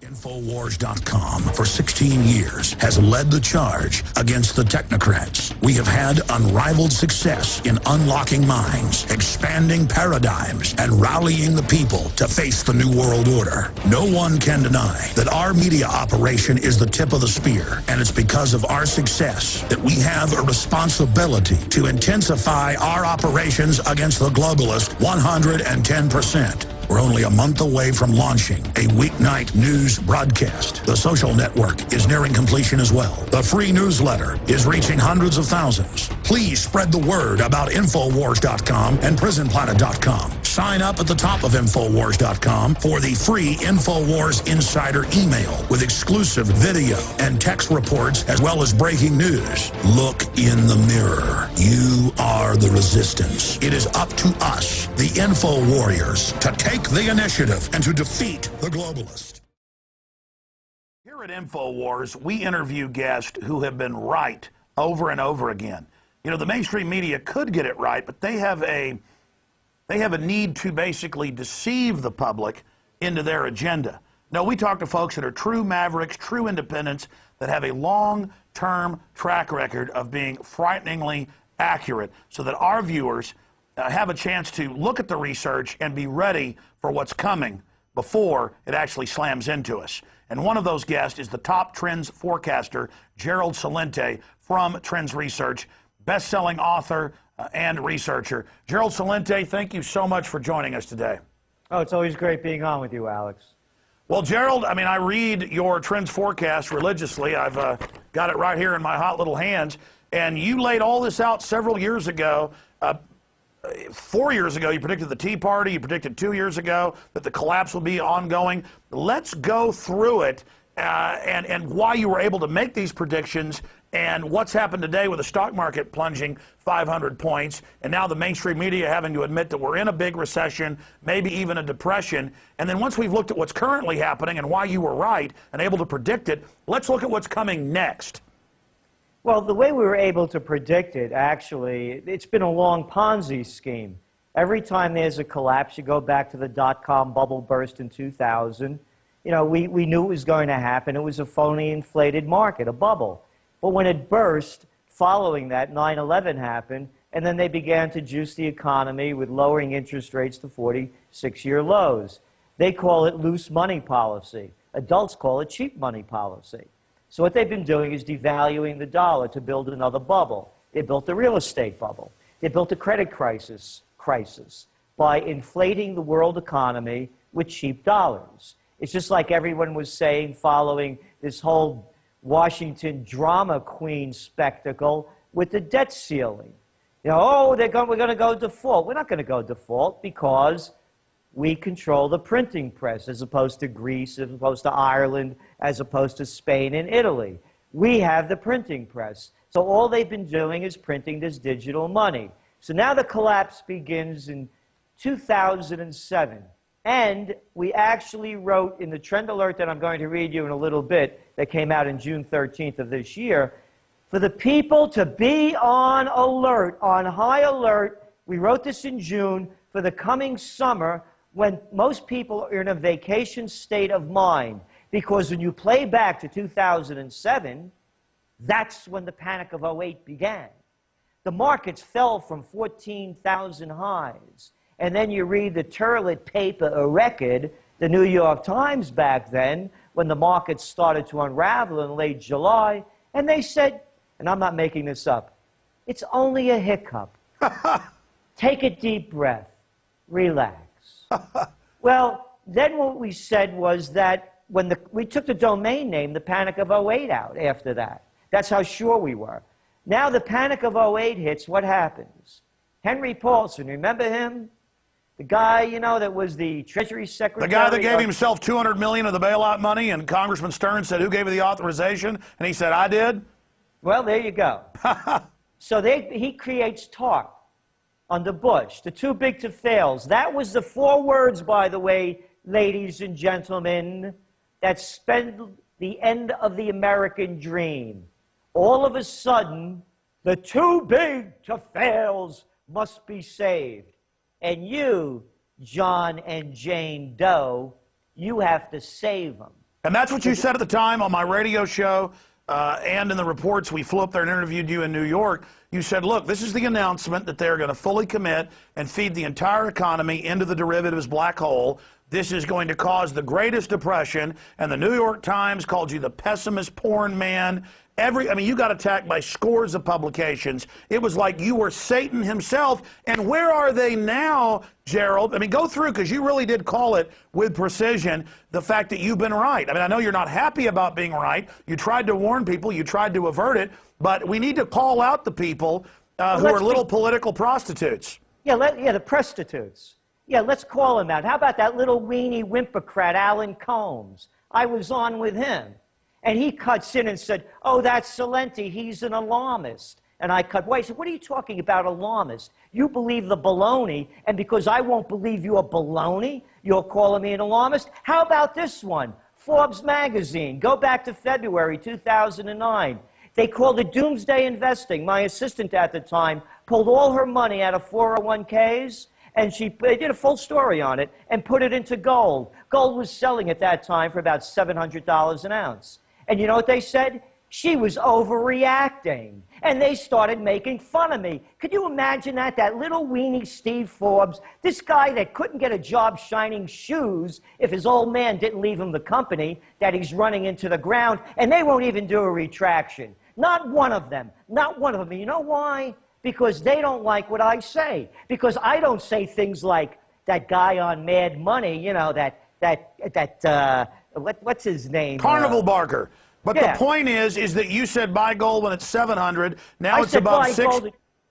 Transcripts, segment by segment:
Infowars.com for 16 years has led the charge against the technocrats. We have had unrivaled success in unlocking minds, expanding paradigms, and rallying the people to face the New World Order. No one can deny that our media operation is the tip of the spear, and it's because of our success that we have a responsibility to intensify our operations against the globalists 110%. We're only a month away from launching a weeknight news broadcast. The social network is nearing completion as well. The free newsletter is reaching hundreds of thousands. Please spread the word about Infowars.com and PrisonPlanet.com. Sign up at the top of Infowars.com for the free Infowars Insider email with exclusive video and text reports as well as breaking news. Look in the mirror. You are the resistance. It is up to us, the Info Warriors, to take the initiative and to defeat the globalists. Here at Infowars, we interview guests who have been right over and over again. You know, the mainstream media could get it right, but they have a need to basically deceive the public into their agenda. No, we talk to folks that are true mavericks, true independents, that have a long-term track record of being frighteningly accurate so that our viewers have a chance to look at the research and be ready for what's coming before it actually slams into us. And one of those guests is the top trends forecaster, Gerald Celente from Trends Research, best-selling author and researcher. Gerald Celente, thank you so much for joining us today. Oh, it's always great being on with you, Alex. Well, Gerald, I mean, I read your trends forecast religiously. I've got it right here in my hot little hands. And you laid all this out several years ago. 4 years ago, you predicted the Tea Party. You predicted 2 years ago that the collapse will be ongoing. Let's go through it and why you were able to make these predictions and what's happened today with the stock market plunging 500 points and now the mainstream media having to admit that we're in a big recession, maybe even a depression. And then once we've looked at what's currently happening and why you were right and able to predict it, let's look at what's coming next. Well, the way we were able to predict it, actually, it's been a long Ponzi scheme. Every time there's a collapse, you go back to the dot-com bubble burst in 2000. You know, we knew it was going to happen. It was a phony inflated market, a bubble. But when it burst, following that, 9/11 happened, and then they began to juice the economy with lowering interest rates to 46-year lows. They call it loose money policy. Adults call it cheap money policy. So what they've been doing is devaluing the dollar to build another bubble. They built the real estate bubble. They built a credit crisis by inflating the world economy with cheap dollars. It's just like everyone was saying following this whole Washington drama queen spectacle with the debt ceiling. You know, oh, we're going to go default. We're not going to go default because we control the printing press as opposed to Greece, as opposed to Ireland, as opposed to Spain and Italy. We have the printing press. So all they've been doing is printing this digital money. So now the collapse begins in 2007. And we actually wrote in the trend alert that I'm going to read you in a little bit that came out in June 13th of this year, for the people to be on alert, on high alert. We wrote this in June for the coming summer when most people are in a vacation state of mind. Because when you play back to 2007, that's when the panic of '08 began. The markets fell from 14,000 highs. And then you read the turlet paper, a record, the New York Times back then, when the markets started to unravel in late July, and they said, and I'm not making this up, it's only a hiccup. Take a deep breath. Relax. Well, then what we said was that when we took the domain name, the Panic of '08 out after that. That's how sure we were. Now the Panic of '08 hits, what happens? Henry Paulson, remember him? The guy, you know, that was the Treasury Secretary. The guy that gave himself $200 million of the bailout money, and Congressman Stern said, who gave you the authorization? And he said, I did. Well, there you go. So he creates TARP under Bush, the too big to fails. That was the 4 words, by the way, ladies and gentlemen, that spelled the end of the American dream. All of a sudden, the too big to fails must be saved. And you, John and Jane Doe, you have to save them. And that's what you said at the time on my radio show and in the reports. We flew up there and interviewed you in New York. You said, look, this is the announcement that they're going to fully commit and feed the entire economy into the derivatives black hole. This is going to cause the greatest depression. And the New York Times called you the pessimist porn man. I mean, you got attacked by scores of publications. It was like you were Satan himself. And where are they now, Gerald? I mean, go through, because you really did call it with precision, the fact that you've been right. I mean, I know you're not happy about being right. You tried to warn people. You tried to avert it. But we need to call out the people who are little political prostitutes. Yeah, the prostitutes. Yeah, let's call him out. How about that little weenie wimpocrat, Alan Combs? I was on with him. And he cuts in and said, oh, that's Celente, he's an alarmist. And I cut away. I said, what are you talking about, alarmist? You believe the baloney, and because I won't believe you're baloney, you're calling me an alarmist? How about this one? Forbes magazine, go back to February 2009. They called it doomsday investing. My assistant at the time pulled all her money out of 401ks, and they did a full story on it and put it into gold. Gold was selling at that time for about $700 an ounce. And you know what they said? She was overreacting. And they started making fun of me. Could you imagine that? That little weenie Steve Forbes, this guy that couldn't get a job shining shoes if his old man didn't leave him the company, that he's running into the ground, and they won't even do a retraction. Not one of them. Not one of them. And you know why? Because they don't like what I say. Because I don't say things like that guy on Mad Money, you know, what's his name? Carnival Barker. But yeah. The point is that you said buy gold when it's 700. Now it's above 6.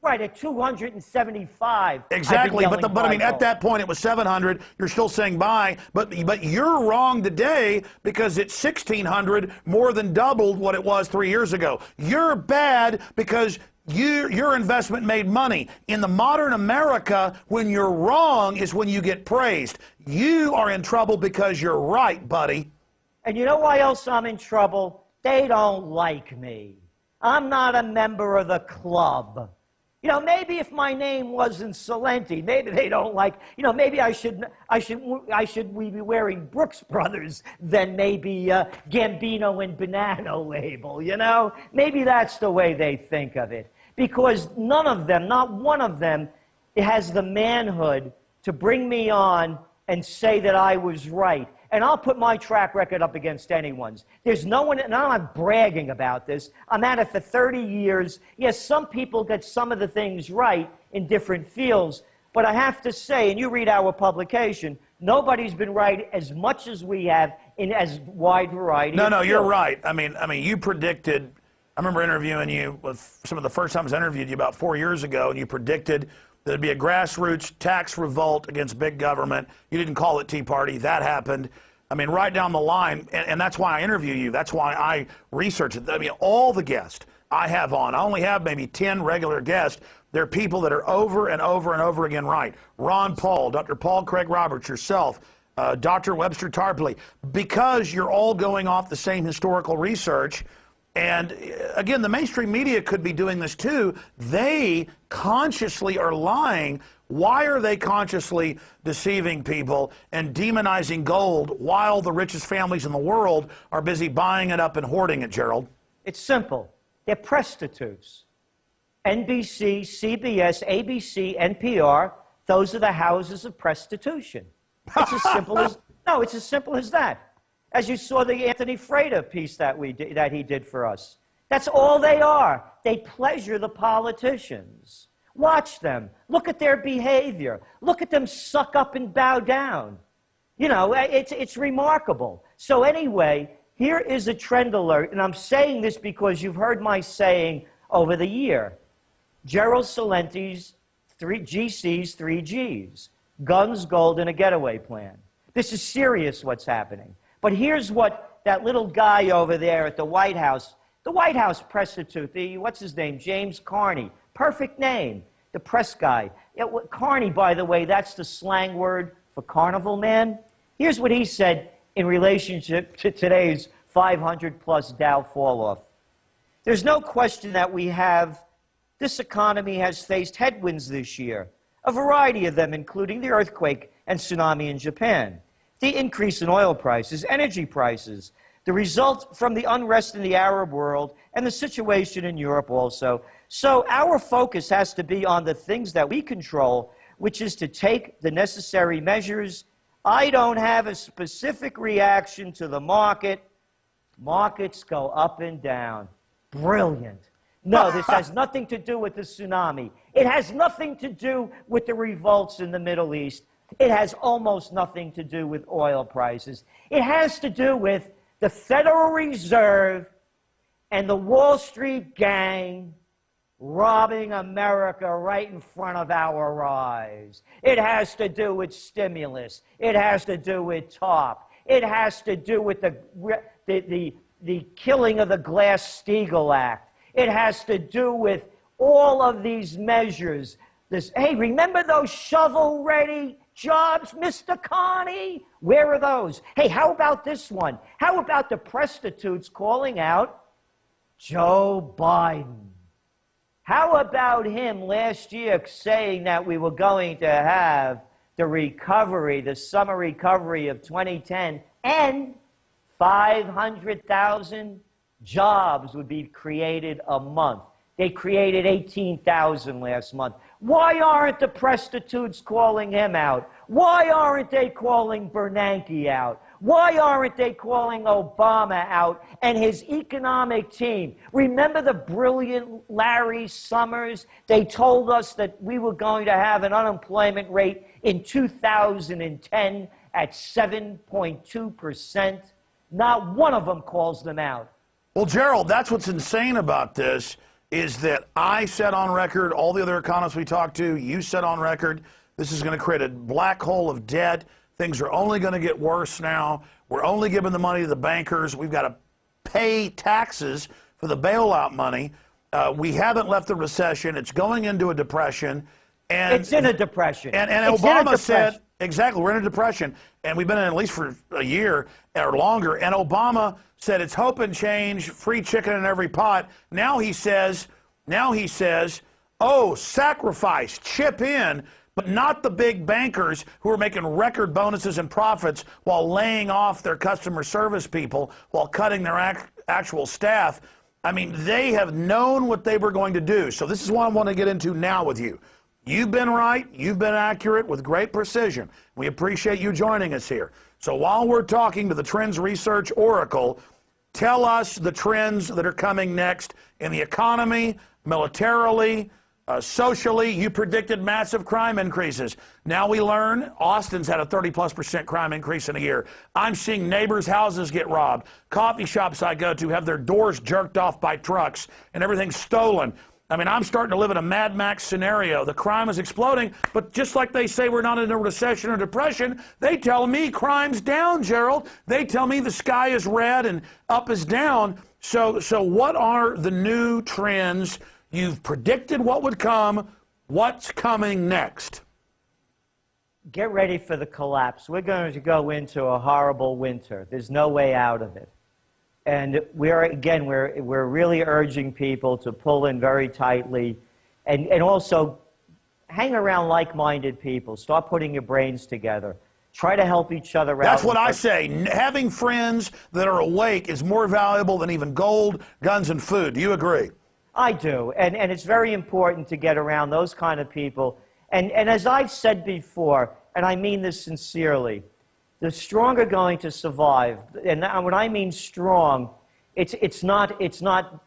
Right, at 275. Exactly, but I mean, at that point it was 700. You're still saying buy, but you're wrong today because it's 1,600, more than doubled what it was 3 years ago. You're bad because your investment made money. In the modern America, when you're wrong is when you get praised. You are in trouble because you're right, buddy. And you know why else I'm in trouble? They don't like me. I'm not a member of the club. You know, maybe if my name wasn't Celente, maybe they don't like, you know, maybe I should we be wearing Brooks Brothers than maybe Gambino and Banana label, you know? Maybe that's the way they think of it. Because none of them, not one of them, has the manhood to bring me on and say that I was right. And I'll put my track record up against anyone's. There's no one, and I'm not bragging about this. I'm at it for 30 years. Yes, some people get some of the things right in different fields. But I have to say, and you read our publication, nobody's been right as much as we have in as wide variety. No, you're right. I mean, you predicted, I remember interviewing you with some of the first times I interviewed you about 4 years ago, and you predicted there'd be a grassroots tax revolt against big government. You didn't call it Tea Party. That happened. I mean, right down the line, and that's why I interview you. That's why I research it. I mean, all the guests I have on, I only have maybe 10 regular guests. They're people that are over and over and over again right. Ron Paul, Dr. Paul Craig Roberts, yourself, Dr. Webster Tarpley, because you're all going off the same historical research. And again, the mainstream media could be doing this too. They consciously are lying. Why are they consciously deceiving people and demonizing gold while the richest families in the world are busy buying it up and hoarding it, Gerald? It's simple. They're prostitutes. NBC, CBS, ABC, NPR, those are the houses of prostitution. It's as simple as, no, it's as simple as that. As you saw the Anthony Frater piece that he did for us. That's all they are. They pleasure the politicians. Watch them. Look at their behavior. Look at them suck up and bow down. You know, it's remarkable. So anyway, here is a trend alert, and I'm saying this because you've heard my saying over the year. Gerald Celente's GC's 3 Gs. Guns, gold, and a getaway plan. This is serious what's happening. But here's what that little guy over there at the White House prostitute, what's his name, James Carney, perfect name, the press guy. Carney, by the way, that's the slang word for carnival man. Here's what he said in relationship to today's 500-plus Dow fall-off. There's no question that this economy has faced headwinds this year, a variety of them, including the earthquake and tsunami in Japan. the increase in oil prices, energy prices, the result from the unrest in the Arab world, and the situation in Europe also. So our focus has to be on the things that we control, which is to take the necessary measures. I don't have a specific reaction to the market. Markets go up and down. Brilliant. No, this has nothing to do with the tsunami. It has nothing to do with the revolts in the Middle East. It has almost nothing to do with oil prices. It has to do with the Federal Reserve and the Wall Street gang robbing America right in front of our eyes. It has to do with stimulus. It has to do with TARP. It has to do with the killing of the Glass-Steagall Act. It has to do with all of these measures. Hey, remember those shovel-ready jobs, Mr. Carney? Where are those? Hey, how about this one? How about the prostitutes calling out Joe Biden? How about him last year saying that we were going to have the recovery, the summer recovery of 2010, and 500,000 jobs would be created a month? They created 18,000 last month. Why aren't the prostitutes calling him out? Why aren't they calling Bernanke out? Why aren't they calling Obama out and his economic team? Remember the brilliant Larry Summers? They told us that we were going to have an unemployment rate in 2010 at 7.2%. Not one of them calls them out. Well, Gerald, that's what's insane about this, is that I said on record, all the other economists we talked to, you said on record, this is going to create a black hole of debt. Things are only going to get worse now. We're only giving the money to the bankers. We've got to pay taxes for the bailout money. We haven't left the recession. It's going into a depression. And it's in a depression. And Obama said, exactly, we're in a depression. And we've been in at least for a year or longer. And Obama said it's hope and change, free chicken in every pot. Now he says, oh, sacrifice, chip in, but not the big bankers who are making record bonuses and profits while laying off their customer service people, while cutting their actual staff. I mean, they have known what they were going to do. So this is what I want to get into now with you. You've been right. You've been accurate with great precision. We appreciate you joining us here. So while we're talking to the Trends Research Oracle, tell us the trends that are coming next in the economy, militarily, socially. You predicted massive crime increases. Now we learn Austin's had a 30+% crime increase in a year. I'm seeing neighbors' houses get robbed. Coffee shops I go to have their doors jerked off by trucks and everything's stolen. I mean, I'm starting to live in a Mad Max scenario. The crime is exploding, but just like they say we're not in a recession or depression, they tell me crime's down, Gerald. They tell me the sky is red and up is down. So what are the new trends? You've predicted what would come. What's coming next? Get ready for the collapse. We're going to go into a horrible winter. There's no way out of it. And we're really urging people to pull in very tightly and also hang around like-minded people. Start putting your brains together. Try to help each other out. That's what I say. Having friends that are awake is more valuable than even gold, guns, and food. Do you agree? I do. And it's very important to get around those kind of people. And as I've said before, and I mean this sincerely, the strong are going to survive. And when I mean strong, it's not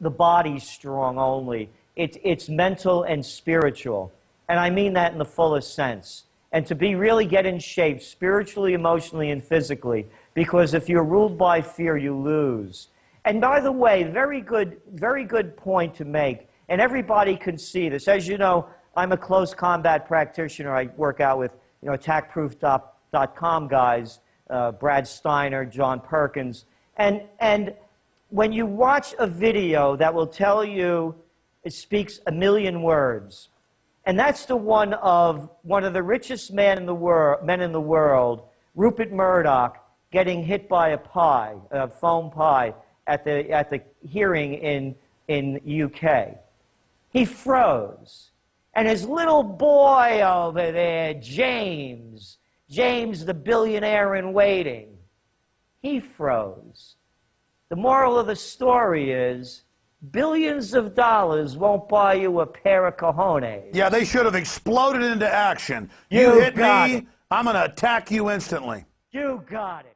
the body strong only. It's mental and spiritual. And I mean that in the fullest sense. And to really get in shape spiritually, emotionally, and physically. Because if you're ruled by fear, you lose. And by the way, very good point to make. And everybody can see this. As you know, I'm a close combat practitioner. I work out with attackproof.com guys. Brad Steiner, John Perkins, and when you watch a video that will tell you it speaks a million words, and that's the one of the richest men in the world, Rupert Murdoch, getting hit by a foam pie at the hearing in UK. He froze, and his little boy over there, James, James, the billionaire in waiting, he froze. The moral of the story is billions of dollars won't buy you a pair of cojones. Yeah, they should have exploded into action. You You hit got me, it. I'm going to attack you instantly. You got it.